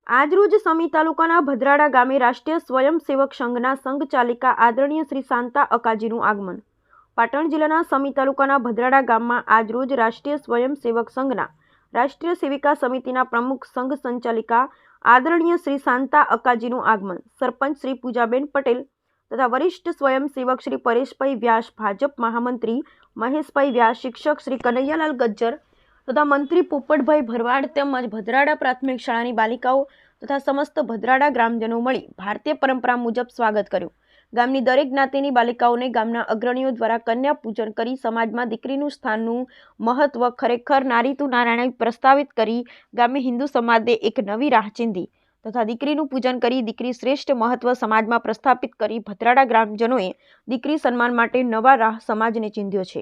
આજરોજ સમી તાલુકાના ભદ્રાડા ગામે રાષ્ટ્રીય સ્વયંસેવક સંઘના સંઘચાલિકા આદરણીય શ્રી શાંતા અકાજીનું આગમન. પાટણ જિલ્લાના સમી તાલુકાના ભદ્રાડા ગામમાં આજરોજ રાષ્ટ્રીય સ્વયંસેવક સંઘના રાષ્ટ્રીય સેવિકા સમિતિના પ્રમુખ સંઘ સંચાલિકા આદરણીય શ્રી શાંતા અકાજીનું આગમન. સરપંચ શ્રી પૂજાબેન પટેલ તથા વરિષ્ઠ સ્વયંસેવક શ્રી પરેશભાઈ વ્યાસ, ભાજપ મહામંત્રી મહેશભાઈ વ્યાસ, શિક્ષક શ્રી કનૈયાલાલ ગજ્જર તથા મંત્રી પોપટભાઈ ભરવાડ તેમજ ભદ્રાડા પ્રાથમિક શાળાની બાલિકાઓ તથા સમસ્ત ભદ્રાડા ગ્રામજનો મળી ભારતીય પરંપરા મુજબ સ્વાગત કર્યું. ગામની દરેક જ્ઞાતિની બાલિકાઓને ગામના અગ્રણીઓ દ્વારા કન્યા પૂજન કરી સમાજમાં દીકરીનું સ્થાનનું મહત્વ ખરેખર નારી તું નારાયણ પ્રસ્તાવિત કરી ગામે હિન્દુ સમાજે એક નવી રાહ ચીંધી તથા દીકરીનું પૂજન કરી દીકરી શ્રેષ્ઠ મહત્વ સમાજમાં પ્રસ્થાપિત કરી ભદ્રાડા ગ્રામજનોએ દીકરી સન્માન માટે નવા રાહ સમાજને ચીંધ્યો છે.